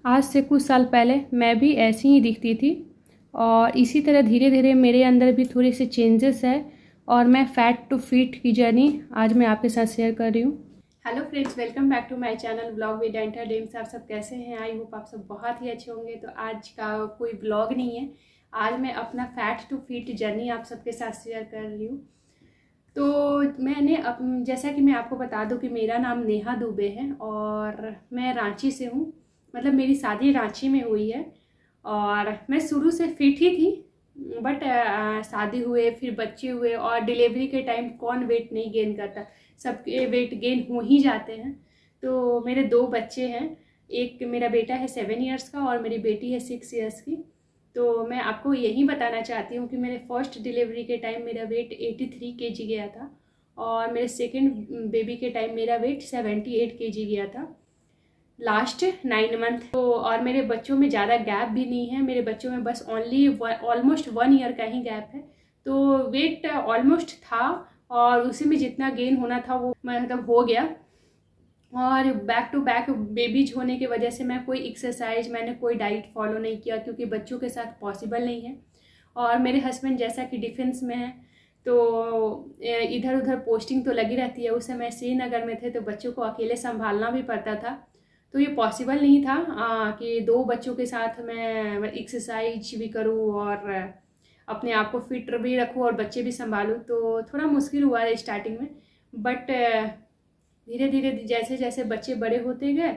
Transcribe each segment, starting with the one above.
आज से कुछ साल पहले मैं भी ऐसी ही दिखती थी और इसी तरह धीरे धीरे मेरे अंदर भी थोड़ी सी चेंजेस है और मैं फैट टू फिट की जर्नी आज मैं आपके साथ शेयर कर रही हूँ। Hello friends, welcome back to my channel blog with enter dreams. आप सब कैसे हैं? आई होप आप सब बहुत ही अच्छे होंगे। तो आज का कोई ब्लॉग नहीं है, आज मैं अपना फैट टू फिट जर्नी आप सबके साथ शेयर कर रही हूँ। तो मैंने जैसा कि मैं आपको बता दूं कि मेरा नाम नेहा दुबे है और मैं रांची से हूँ। मतलब मेरी शादी रांची में हुई है और मैं शुरू से फिट ही थी, बट शादी हुए, फिर बच्चे हुए और डिलीवरी के टाइम कौन वेट नहीं गेन करता, सबके वेट गेन हो ही जाते हैं। तो मेरे 2 बच्चे हैं, एक मेरा बेटा है 7 इयर्स का और मेरी बेटी है 6 इयर्स की। तो मैं आपको यही बताना चाहती हूँ कि मेरे फर्स्ट डिलीवरी के टाइम मेरा वेट 83 kg गया था और मेरे सेकंड बेबी के टाइम मेरा वेट 78 kg गया था लास्ट 9 मंथ। तो और मेरे बच्चों में ज़्यादा गैप भी नहीं है, मेरे बच्चों में बस ओनली ऑलमोस्ट 1 ईयर का ही गैप है। तो वेट ऑलमोस्ट था और उसी में जितना गेन होना था वो मतलब हो गया। और बैक टू बैक बेबीज होने की वजह से मैं कोई एक्सरसाइज, मैंने कोई डाइट फॉलो नहीं किया क्योंकि बच्चों के साथ पॉसिबल नहीं है। और मेरे हस्बैंड जैसा कि डिफेंस में है तो इधर उधर पोस्टिंग तो लगी रहती है। उस समय श्रीनगर में थे तो बच्चों को अकेले संभालना भी पड़ता था, तो ये पॉसिबल नहीं था कि 2 बच्चों के साथ मैं एक्सरसाइज भी करूँ और अपने आप को फिट भी रखूँ और बच्चे भी संभालूँ। तो थोड़ा मुश्किल हुआ है स्टार्टिंग में, बट धीरे धीरे जैसे जैसे बच्चे बड़े होते गए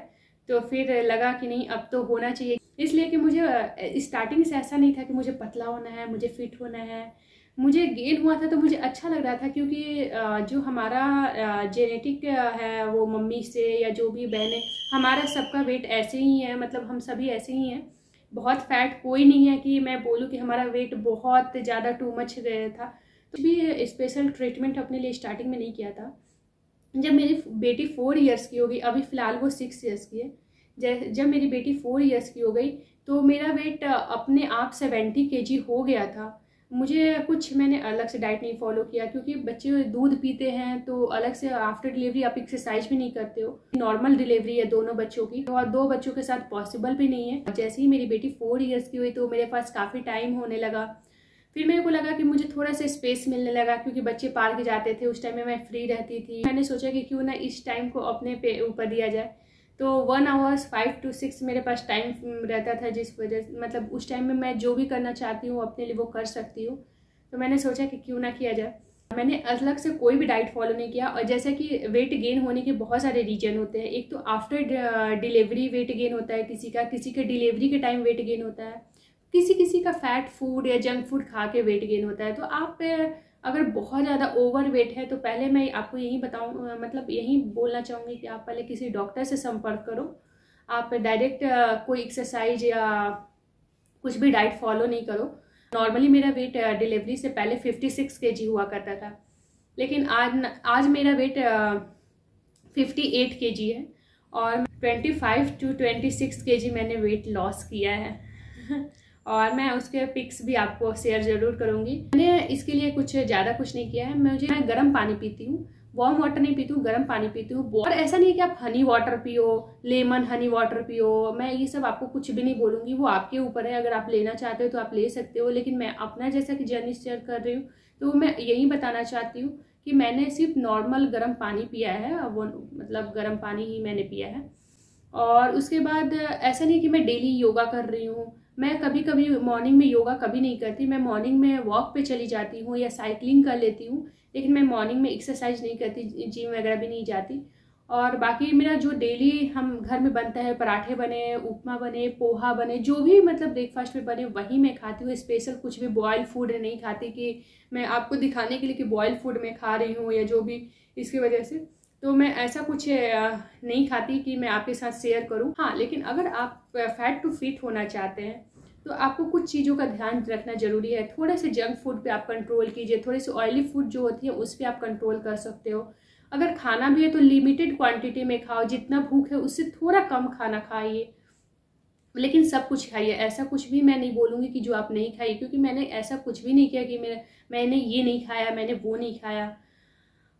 तो फिर लगा कि नहीं अब तो होना चाहिए। इसलिए कि मुझे स्टार्टिंग से ऐसा नहीं था कि मुझे पतला होना है, मुझे फिट होना है। मुझे गेन हुआ था तो मुझे अच्छा लग रहा था क्योंकि जो हमारा जेनेटिक है वो मम्मी से या जो भी बहन है, हमारा सबका वेट ऐसे ही है, मतलब हम सभी ऐसे ही हैं। बहुत फैट कोई नहीं है कि मैं बोलूँ कि हमारा वेट बहुत ज़्यादा टू मच गया था। तो भी स्पेशल ट्रीटमेंट अपने लिए स्टार्टिंग में नहीं किया था। जब मेरी बेटी 4 इयर्स की हो गई, अभी फ़िलहाल वो 6 इयर्स की है, जब मेरी बेटी 4 इयर्स की हो गई तो मेरा वेट अपने आप 70 kg हो गया था। मुझे कुछ मैंने अलग से डाइट नहीं फॉलो किया क्योंकि बच्चे दूध पीते हैं तो अलग से आफ्टर डिलीवरी आप एक्सरसाइज भी नहीं करते हो। नॉर्मल डिलीवरी है दोनों बच्चों की और 2 बच्चों के साथ पॉसिबल भी नहीं है। जैसे ही मेरी बेटी 4 इयर्स की हुई तो मेरे पास काफ़ी टाइम होने लगा। फिर मेरे को लगा कि मुझे थोड़ा सा स्पेस मिलने लगा क्योंकि बच्चे पार्क जाते थे, उस टाइम में मैं फ्री रहती थी। मैंने सोचा कि क्यों ना इस टाइम को अपने पे ऊपर दिया जाए। तो 1 आवर्स 5 to 6 मेरे पास टाइम रहता था, जिस वजह से मतलब उस टाइम में मैं जो भी करना चाहती हूँ अपने लिए वो कर सकती हूँ। तो मैंने सोचा कि क्यों ना किया जाए। मैंने अलग से कोई भी डाइट फॉलो नहीं किया। और जैसे कि वेट गेन होने के बहुत सारे रीजन होते हैं। एक तो आफ्टर डिलीवरी वेट गेन होता है किसी का डिलीवरी के टाइम वेट गेन होता है, किसी का फैट फूड या जंक फूड खा के वेट गेन होता है। तो आप अगर बहुत ज़्यादा ओवर वेट है तो पहले मैं आपको यही बताऊँ, मतलब यही बोलना चाहूँगी कि आप पहले किसी डॉक्टर से संपर्क करो। आप डायरेक्ट कोई एक्सरसाइज या कुछ भी डाइट फॉलो नहीं करो। नॉर्मली मेरा वेट डिलीवरी से पहले 56 kg हुआ करता था, लेकिन आज मेरा वेट 58 kg है और 25 to 26 kg मैंने वेट लॉस किया है और मैं उसके पिक्स भी आपको शेयर जरूर करूंगी। मैंने इसके लिए ज़्यादा कुछ नहीं किया है। मैं गर्म पानी पीती हूँ, वार्म वाटर नहीं पीती हूँ, गर्म पानी पीती हूँ। और ऐसा नहीं है कि आप हनी वाटर पियो, लेमन हनी वाटर पियो, मैं ये सब आपको कुछ भी नहीं बोलूँगी, वो आपके ऊपर है। अगर आप लेना चाहते हो तो आप ले सकते हो, लेकिन मैं अपना जैसा कि जर्नी शेयर कर रही हूँ तो मैं यही बताना चाहती हूँ कि मैंने सिर्फ नॉर्मल गर्म पानी पिया है, वो मतलब गर्म पानी ही मैंने पिया है। और उसके बाद ऐसा नहीं कि मैं डेली योगा कर रही हूँ। मैं कभी कभी मॉर्निंग में योगा कभी नहीं करती, मैं मॉर्निंग में वॉक पे चली जाती हूँ या साइकिलिंग कर लेती हूँ, लेकिन मैं मॉर्निंग में एक्सरसाइज नहीं करती, जिम वगैरह भी नहीं जाती। और बाकी मेरा जो डेली हम घर में बनता है, पराठे बने, उपमा बने, पोहा बने, जो भी मतलब ब्रेकफास्ट में बने वही मैं खाती हूँ। स्पेशल कुछ भी बॉयल फूड नहीं खाती कि मैं आपको दिखाने के लिए कि बॉयल फूड मैं खा रही हूँ या जो भी इसकी वजह से। तो मैं ऐसा कुछ नहीं खाती कि मैं आपके साथ शेयर करूं। हाँ, लेकिन अगर आप फैट टू फिट होना चाहते हैं तो आपको कुछ चीज़ों का ध्यान रखना जरूरी है। थोड़े से जंक फूड पे आप कंट्रोल कीजिए, थोड़ी सी ऑयली फूड जो होती है उस पर आप कंट्रोल कर सकते हो। अगर खाना भी है तो लिमिटेड क्वांटिटी में खाओ, जितना भूख है उससे थोड़ा कम खाना खाइए, लेकिन सब कुछ खाइए। ऐसा कुछ भी मैं नहीं बोलूँगी कि जो आप नहीं खाइए, क्योंकि मैंने ऐसा कुछ भी नहीं किया कि मैंने ये नहीं खाया, मैंने वो नहीं खाया।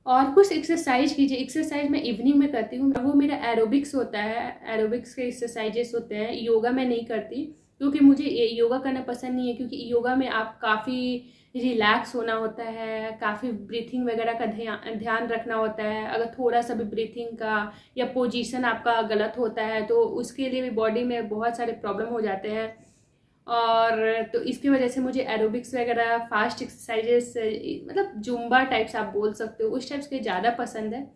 और कुछ एक्सरसाइज कीजिए। एक्सरसाइज मैं इवनिंग में करती हूँ, वो मेरा एरोबिक्स होता है, एरोबिक्स के एक्सरसाइजेस होते हैं। योगा मैं नहीं करती क्योंकि मुझे योगा करना पसंद नहीं है, क्योंकि योगा में आप काफ़ी रिलैक्स होना होता है, काफ़ी ब्रीथिंग वगैरह का ध्यान रखना होता है। अगर थोड़ा सा भी ब्रीथिंग का या पोजीशन आपका गलत होता है तो उसके लिए भी बॉडी में बहुत सारे प्रॉब्लम हो जाते हैं। और तो इसकी वजह से मुझे एरोबिक्स वगैरह फास्ट एक्सरसाइजेस, मतलब जुम्बा टाइप्स आप बोल सकते हो, उस टाइप्स के ज़्यादा पसंद है।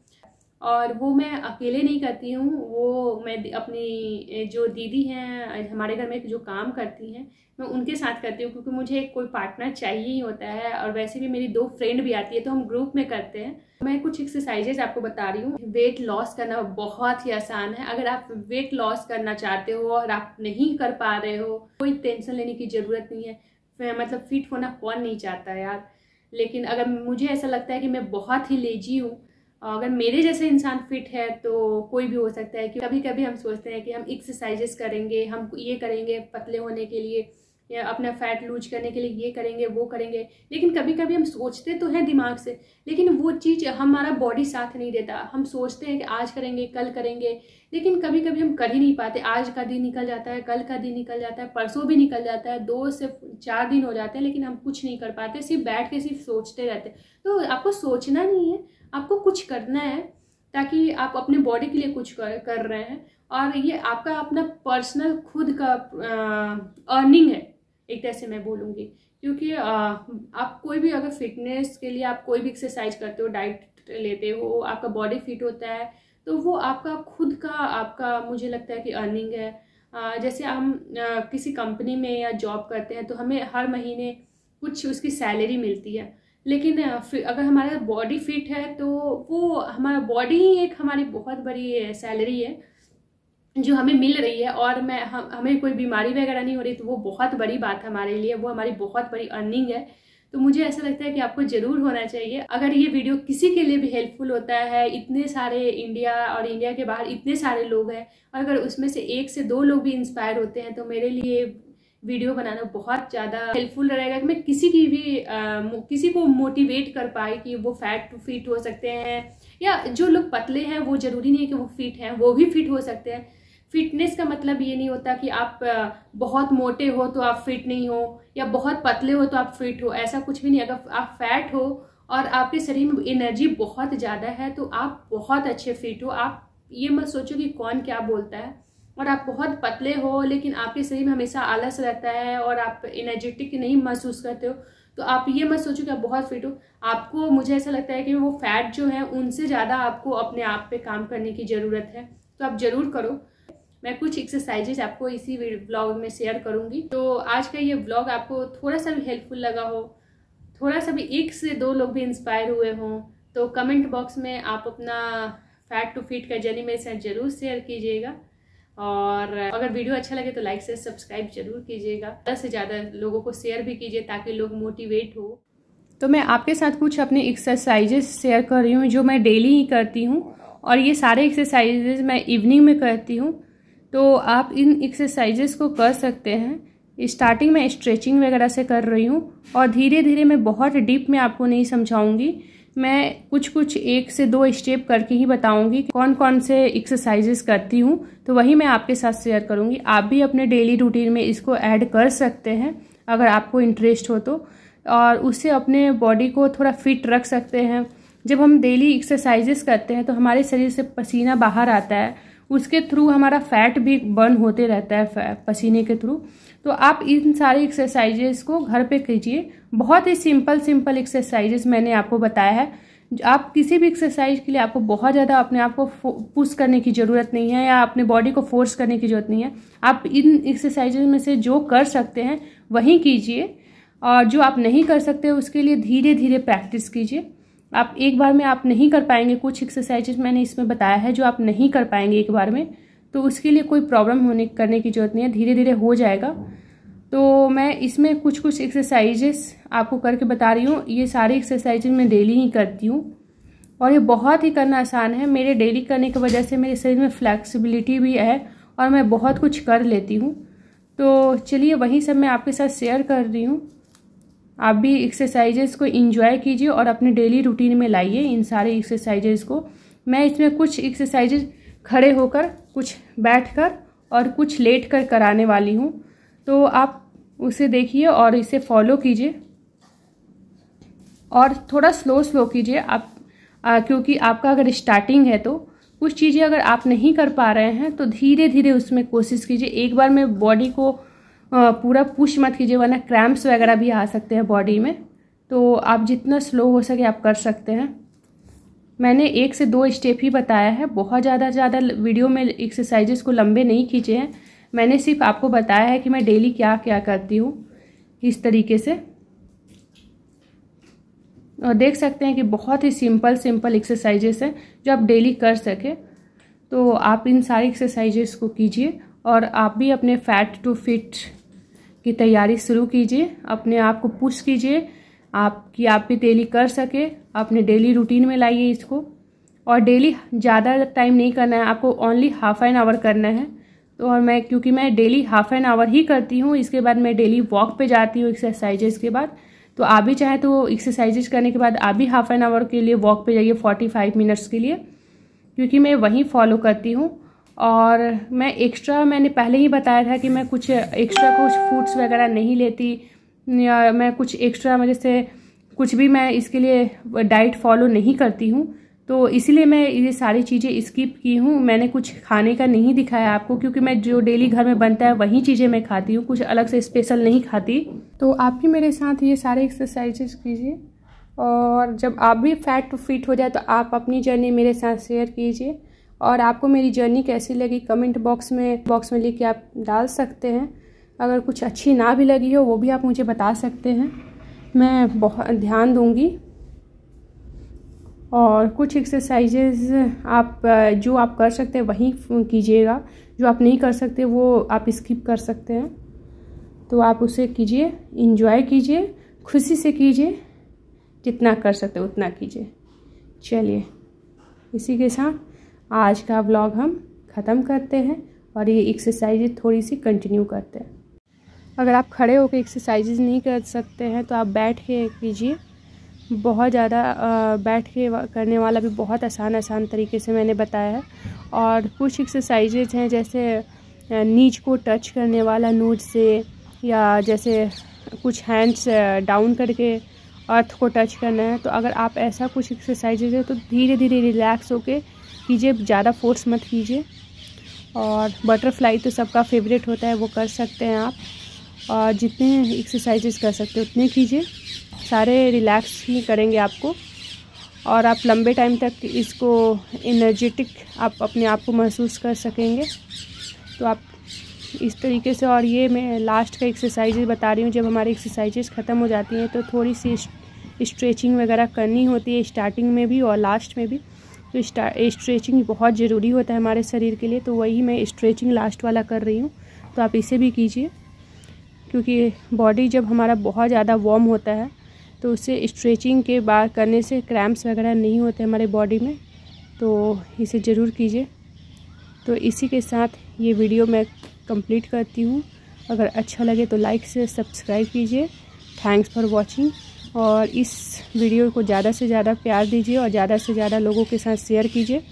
और वो मैं अकेले नहीं करती हूँ, वो मैं अपनी जो दीदी हैं हमारे घर में जो काम करती हैं, मैं उनके साथ करती हूँ, क्योंकि मुझे कोई पार्टनर चाहिए ही होता है। और वैसे भी मेरी 2 फ्रेंड भी आती है, तो हम ग्रुप में करते हैं। मैं कुछ एक्सरसाइजेज आपको बता रही हूँ। वेट लॉस करना बहुत ही आसान है। अगर आप वेट लॉस करना चाहते हो और आप नहीं कर पा रहे हो, कोई टेंशन लेने की ज़रूरत नहीं है। मतलब फिट होना कौन नहीं चाहता यार। लेकिन अगर मुझे ऐसा लगता है कि मैं बहुत ही लेजी हूँ, अगर मेरे जैसे इंसान फिट है तो कोई भी हो सकता है। कि कभी कभी हम सोचते हैं कि हम एक्सरसाइजेस करेंगे, हम ये करेंगे पतले होने के लिए या अपना फैट लूज करने के लिए, ये करेंगे वो करेंगे। लेकिन कभी कभी हम सोचते तो हैं दिमाग से, लेकिन वो चीज़ हमारा बॉडी साथ नहीं देता। हम सोचते हैं कि आज करेंगे, कल करेंगे, लेकिन कभी कभी हम कर ही नहीं पाते। आज का दिन निकल जाता है, कल का दिन निकल जाता है, परसों भी निकल जाता है, 2 से 4 दिन हो जाते हैं, लेकिन हम कुछ नहीं कर पाते, सिर्फ बैठ के सिर्फ सोचते रहते। तो आपको सोचना नहीं है, आपको कुछ करना है, ताकि आप अपने बॉडी के लिए कुछ कर रहे हैं। और ये आपका अपना पर्सनल खुद का अर्निंग है, एक तरह से मैं बोलूँगी। क्योंकि आप कोई भी अगर फिटनेस के लिए आप कोई भी एक्सरसाइज करते हो, डाइट लेते हो, आपका बॉडी फिट होता है, तो वो आपका खुद का, आपका मुझे लगता है कि अर्निंग है। जैसे हम किसी कंपनी में या जॉब करते हैं तो हमें हर महीने कुछ उसकी सैलरी मिलती है। लेकिन अगर हमारा बॉडी फिट है तो वो हमारा बॉडी ही एक हमारी बहुत बड़ी सैलरी है जो हमें मिल रही है। और हमें कोई बीमारी वगैरह नहीं हो रही, तो वो बहुत बड़ी बात है हमारे लिए, वो हमारी बहुत बड़ी अर्निंग है। तो मुझे ऐसा लगता है कि आपको ज़रूर होना चाहिए। अगर ये वीडियो किसी के लिए भी हेल्पफुल होता है, इतने सारे इंडिया और इंडिया के बाहर इतने सारे लोग हैं, और अगर उसमें से 1 से 2 लोग भी इंस्पायर होते हैं, तो मेरे लिए वीडियो बनाना बहुत ज़्यादा हेल्पफुल रहेगा कि मैं किसी को मोटिवेट कर पाए कि वो फैट टू फिट हो सकते हैं। या जो लोग पतले हैं, वो ज़रूरी नहीं है कि वो फिट हैं, वो भी फिट हो सकते हैं। फिटनेस का मतलब ये नहीं होता कि आप बहुत मोटे हो तो आप फिट नहीं हो, या बहुत पतले हो तो आप फिट हो, ऐसा कुछ भी नहीं। अगर आप फैट हो और आपके शरीर में एनर्जी बहुत ज़्यादा है तो आप बहुत अच्छे फिट हो। आप ये मत सोचो कि कौन क्या बोलता है। और आप बहुत पतले हो लेकिन आपके शरीर में हमेशा आलस रहता है और आप एनर्जेटिक नहीं महसूस करते हो, तो आप ये मत सोचो कि आप बहुत फिट हो। आपको, मुझे ऐसा लगता है कि वो फैट जो है उनसे ज़्यादा आपको अपने आप पे काम करने की ज़रूरत है। तो आप ज़रूर करो। मैं कुछ एक्सरसाइजेज आपको इसी व्लॉग में शेयर करूंगी। तो आज का ये व्लॉग आपको थोड़ा सा भी हेल्पफुल लगा हो, थोड़ा सा भी 1 से 2 लोग भी इंस्पायर हुए हों, तो कमेंट बॉक्स में आप अपना फैट टू फिट का जर्नी मेरे साथ ज़रूर शेयर कीजिएगा। और अगर वीडियो अच्छा लगे तो लाइक से सब्सक्राइब जरूर कीजिएगा। ज़्यादा से ज़्यादा लोगों को शेयर भी कीजिए ताकि लोग मोटिवेट हो। तो मैं आपके साथ कुछ अपने एक्सरसाइजेस शेयर कर रही हूँ जो मैं डेली ही करती हूँ, और ये सारे एक्सरसाइजेस मैं इवनिंग में करती हूँ। तो आप इन एक्सरसाइजेस को कर सकते हैं। स्टार्टिंग में स्ट्रेचिंग वगैरह से कर रही हूँ, और धीरे धीरे मैं बहुत डीप में आपको नहीं समझाऊंगी। मैं कुछ 1 से 2 स्टेप करके ही बताऊंगी कौन कौन से एक्सरसाइजेस करती हूँ, तो वही मैं आपके साथ शेयर करूँगी। आप भी अपने डेली रूटीन में इसको ऐड कर सकते हैं अगर आपको इंटरेस्ट हो तो, और उससे अपने बॉडी को थोड़ा फिट रख सकते हैं। जब हम डेली एक्सरसाइजेस करते हैं तो हमारे शरीर से पसीना बाहर आता है, उसके थ्रू हमारा फैट भी बर्न होते रहता है पसीने के थ्रू। तो आप इन सारे एक्सरसाइजेस को घर पे कीजिए। बहुत ही सिंपल एक्सरसाइजेस मैंने आपको बताया है। आप किसी भी एक्सरसाइज के लिए आपको बहुत ज़्यादा अपने आप को पुश करने की ज़रूरत नहीं है, या अपने बॉडी को फोर्स करने की ज़रूरत नहीं है। आप इन एक्सरसाइजेस में से जो कर सकते हैं वही कीजिए, और जो आप नहीं कर सकते उसके लिए धीरे धीरे प्रैक्टिस कीजिए। आप एक बार में आप नहीं कर पाएंगे। कुछ एक्सरसाइजेस मैंने इसमें बताया है जो आप नहीं कर पाएंगे एक बार में, तो उसके लिए कोई प्रॉब्लम करने की ज़रूरत नहीं है, धीरे धीरे हो जाएगा। तो मैं इसमें कुछ एक्सरसाइजेस आपको करके बता रही हूँ। ये सारे एक्सरसाइजेस मैं डेली ही करती हूँ, और ये बहुत ही करना आसान है। मेरे डेली करने की वजह से मेरे शरीर में फ्लैक्सिबिलिटी भी है, और मैं बहुत कुछ कर लेती हूँ। तो चलिए वही सब मैं आपके साथ शेयर कर रही हूँ। आप भी एक्सरसाइजेस को एंजॉय कीजिए और अपने डेली रूटीन में लाइए इन सारे एक्सरसाइजेस को। मैं इसमें कुछ एक्सरसाइजेज खड़े होकर, कुछ बैठकर और कुछ लेट कर कराने वाली हूँ, तो आप उसे देखिए और इसे फॉलो कीजिए और थोड़ा स्लो कीजिए आप, क्योंकि आपका अगर स्टार्टिंग है तो कुछ चीज़ें अगर आप नहीं कर पा रहे हैं तो धीरे धीरे उसमें कोशिश कीजिए। एक बार में बॉडी को पूरा पुश मत कीजिए, वरना क्रैम्प्स वगैरह भी आ सकते हैं बॉडी में। तो आप जितना स्लो हो सके आप कर सकते हैं। मैंने 1 से 2 स्टेप ही बताया है, बहुत ज़्यादा वीडियो में एक्सरसाइजेस को लंबे नहीं खींचे हैं। मैंने सिर्फ आपको बताया है कि मैं डेली क्या क्या करती हूँ इस तरीके से। और देख सकते हैं कि बहुत ही सिंपल एक्सरसाइजेस हैं जो आप डेली कर सके। तो आप इन सारी एक्सरसाइजेस को कीजिए और आप भी अपने फैट टू फिट की तैयारी शुरू कीजिए। अपने आप को पुश कीजिए आप भी डेली कर सके, अपने डेली रूटीन में लाइए इसको। और डेली ज़्यादा टाइम नहीं करना है आपको, ओनली ½ एन आवर करना है। तो और क्योंकि मैं डेली ½ एन आवर ही करती हूँ, इसके बाद मैं डेली वॉक पे जाती हूँ एक्सरसाइजेस के बाद। तो आप भी चाहे तो एक्सरसाइजेज करने के बाद आप भी ½ एन आवर के लिए वॉक पे जाइए 45 मिनट्स के लिए, क्योंकि मैं वही फॉलो करती हूँ। और मैं एक्स्ट्रा, मैंने पहले ही बताया था कि मैं कुछ एक्स्ट्रा कुछ फूड्स वगैरह नहीं लेती, या मैं कुछ एक्स्ट्रा जैसे कुछ भी मैं इसके लिए डाइट फॉलो नहीं करती हूँ। तो इसीलिए मैं ये सारी चीज़ें स्किप की हूँ। मैंने कुछ खाने का नहीं दिखाया आपको, क्योंकि मैं जो डेली घर में बनता है वही चीज़ें मैं खाती हूँ, कुछ अलग से स्पेशल नहीं खाती। तो आप भी मेरे साथ ये सारे एक्सरसाइजेस कीजिए और जब आप भी फैट टू फिट हो जाए तो आप अपनी जर्नी मेरे साथ शेयर कीजिए। और आपको मेरी जर्नी कैसी लगी कमेंट बॉक्स में लिख के आप डाल सकते हैं। अगर कुछ अच्छी ना भी लगी हो वो भी आप मुझे बता सकते हैं, मैं बहुत ध्यान दूंगी। और कुछ एक्सरसाइजेज आप जो आप कर सकते हैं वही कीजिएगा, जो आप नहीं कर सकते वो आप स्किप कर सकते हैं। तो आप उसे कीजिए, एंजॉय कीजिए, खुशी से कीजिए, जितना कर सकते उतना कीजिए। चलिए, इसी के साथ आज का व्लॉग हम ख़त्म करते हैं और ये एक्सरसाइजेज थोड़ी सी कंटिन्यू करते हैं। अगर आप खड़े होकर एक्सरसाइजेज नहीं कर सकते हैं तो आप बैठ के कीजिए। बहुत ज़्यादा बैठ के करने वाला भी बहुत आसान तरीके से मैंने बताया है। और कुछ एक्सरसाइजेज हैं जैसे नीज को टच करने वाला नोज से, या जैसे कुछ हैंड्स डाउन करके अर्थ को टच करना है। तो अगर आप ऐसा कुछ एक्सरसाइजेज है तो धीरे धीरे रिलैक्स होके कीजिए, ज़्यादा फोर्स मत कीजिए। और बटरफ्लाई तो सबका फेवरेट होता है, वो कर सकते हैं आप। और जितने एक्सरसाइजेस कर सकते हैं उतने कीजिए, सारे रिलैक्स ही करेंगे आपको। और आप लंबे टाइम तक इसको एनर्जेटिक आप अपने आप को महसूस कर सकेंगे। तो आप इस तरीके से, और ये मैं लास्ट का एक्सरसाइजेज बता रही हूँ, जब हमारी एक्सरसाइजेज ख़त्म हो जाती हैं तो थोड़ी सी स्ट्रेचिंग वगैरह करनी होती है, स्टार्टिंग में भी और लास्ट में भी। तो स्ट्रेचिंग बहुत ज़रूरी होता है हमारे शरीर के लिए, तो वही मैं स्ट्रेचिंग लास्ट वाला कर रही हूँ। तो आप इसे भी कीजिए, क्योंकि बॉडी जब हमारा बहुत ज़्यादा वार्म होता है तो उससे स्ट्रेचिंग के बाद करने से क्रैम्प्स वगैरह नहीं होते हमारे बॉडी में। तो इसे ज़रूर कीजिए। तो इसी के साथ ये वीडियो मैं कंप्लीट करती हूँ। अगर अच्छा लगे तो लाइक से सब्सक्राइब कीजिए। Thanks for watching. और इस वीडियो को ज़्यादा से ज़्यादा प्यार दीजिए और ज़्यादा से ज़्यादा लोगों के साथ शेयर कीजिए।